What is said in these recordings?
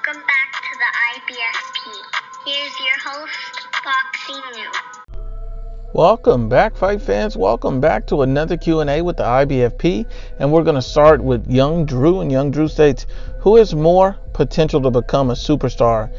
Welcome back to the IBFP. Here's your host, Boxing New. Welcome back, fight fans. Welcome back to another Q&A with the IBFP. And we're going to start with Young Drew. And Young Drew states, who has more potential to become a superstar,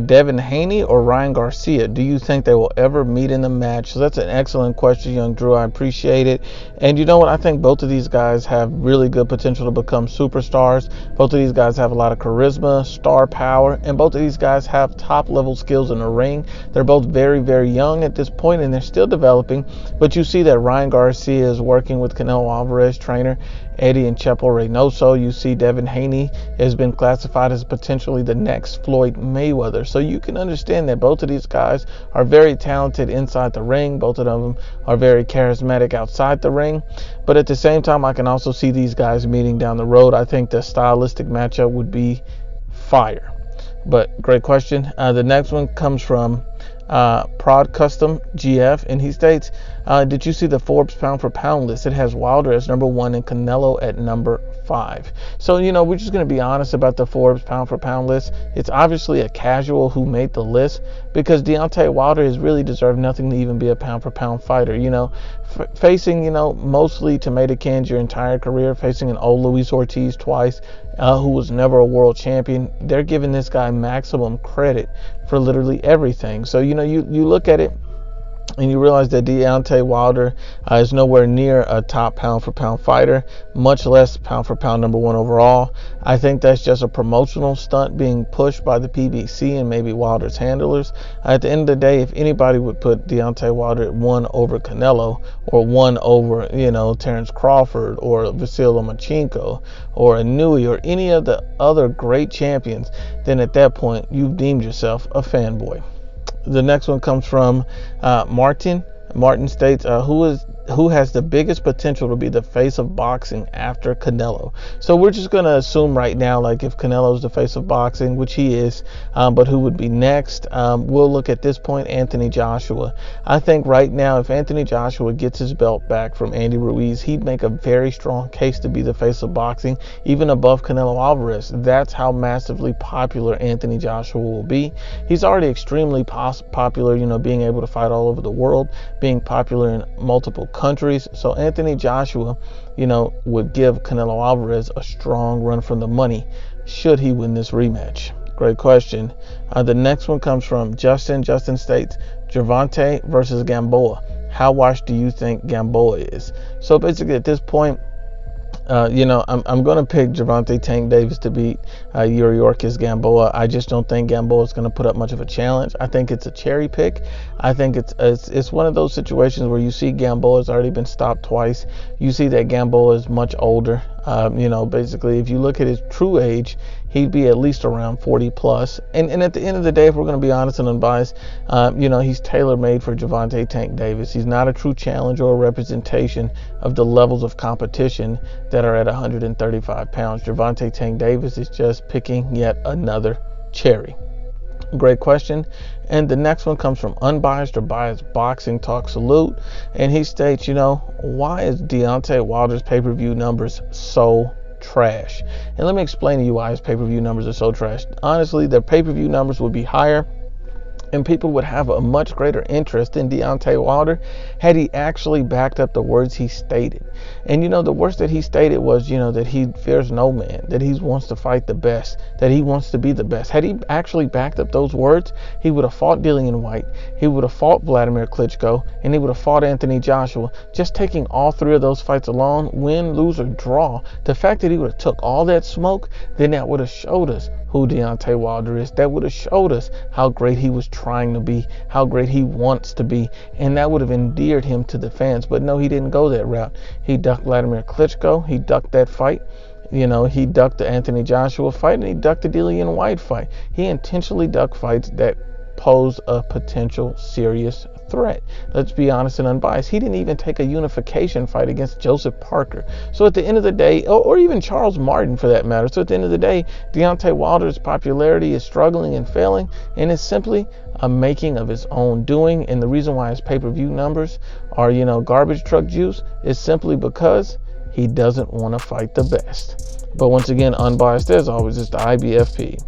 Devin Haney or Ryan Garcia? Do you think they will ever meet in the match? So that's an excellent question, Young Drew. I appreciate it. And you know what? I think both of these guys have really good potential to become superstars. Both of these guys have a lot of charisma, star power, and both of these guys have top-level skills in the ring. They're both very, very young at this point, and they're still developing. But you see that Ryan Garcia is working with Canelo Alvarez trainer Eddie and Chepo Reynoso. You see Devin Haney has been classified as potentially the next Floyd Mayweather. So you can understand that both of these guys are very talented inside the ring. Both of them are very charismatic outside the ring. But at the same time, I can also see these guys meeting down the road. I think the stylistic matchup would be fire. But great question. The next one comes from Prod Custom GF, and he states, did you see the Forbes pound for pound list? It has Wilder as number 1 and Canelo at number 5. So, we're just going to be honest about the Forbes pound for pound list. It's obviously a casual who made the list, because Deontay Wilder has really deserved nothing to even be a pound for pound fighter. Facing, mostly tomato cans your entire career, facing an old Luis Ortiz twice, who was never a world champion. They're giving this guy maximum credit for literally everything. So, you look at it and you realize that Deontay Wilder is nowhere near a top pound-for-pound fighter, much less pound-for-pound number 1 overall. I think that's just a promotional stunt being pushed by the PBC and maybe Wilder's handlers. At the end of the day, if anybody would put Deontay Wilder at 1 over Canelo, or 1 over, Terrence Crawford, or Vasyl Lomachenko, or Inouye, or any of the other great champions, then at that point, you've deemed yourself a fanboy. The next one comes from Martin. Martin states, who has the biggest potential to be the face of boxing after Canelo? So we're just going to assume right now, like if Canelo is the face of boxing, which he is, but who would be next? We'll look at this point, Anthony Joshua. I think right now, if Anthony Joshua gets his belt back from Andy Ruiz, he'd make a very strong case to be the face of boxing, even above Canelo Alvarez. That's how massively popular Anthony Joshua will be. He's already extremely popular, being able to fight all over the world, being popular in multiple countries. So Anthony Joshua, would give Canelo Alvarez a strong run from the money should he win this rematch. Great question. The next one comes from Justin. Justin states, Javonte versus Gamboa. How washed do you think Gamboa is? So basically at this point, I'm going to pick Javonte Tank Davis to beat Yuri Orkis Gamboa. I just don't think Gamboa is going to put up much of a challenge. I think it's a cherry pick. I think it's one of those situations where you see Gamboa has already been stopped twice. You see that Gamboa is much older. Basically, if you look at his true age, he'd be at least around 40 plus. And at the end of the day, if we're going to be honest and unbiased, he's tailor-made for Javonte Tank Davis. He's not a true challenger or representation of the levels of competition that are at 135 pounds. Javonte Tank Davis is just picking yet another cherry. Great question. And the next one comes from Unbiased or Biased Boxing Talk Salute. And he states, why is Deontay Wilder's pay-per-view numbers so trash? And let me explain to you why his pay-per-view numbers are so trash. Honestly, the pay-per-view numbers would be higher, and people would have a much greater interest in Deontay Wilder had he actually backed up the words he stated. And the words that he stated was, that he fears no man, that he wants to fight the best, that he wants to be the best. Had he actually backed up those words, he would have fought Dillian White, he would have fought Vladimir Klitschko, and he would have fought Anthony Joshua. Just taking all 3 of those fights alone, win, lose, or draw, the fact that he would have took all that smoke, then that would have showed us who Deontay Wilder is. That would have showed us how great he was trying to be, how great he wants to be, and that would have endeared him to the fans. But no, he didn't go that route. He ducked Vladimir Klitschko. He ducked that fight. He ducked the Anthony Joshua fight, and he ducked the Dillian White fight. He intentionally ducked fights that pose a potential serious threat. Let's be honest and unbiased. He didn't even take a unification fight against Joseph Parker. So at the end of the day, or even Charles Martin for that matter. So at the end of the day, Deontay Wilder's popularity is struggling and failing, and it's simply a making of his own doing. And the reason why his pay-per-view numbers are, garbage truck juice is simply because he doesn't want to fight the best. But once again, unbiased as always, it's the IBFP.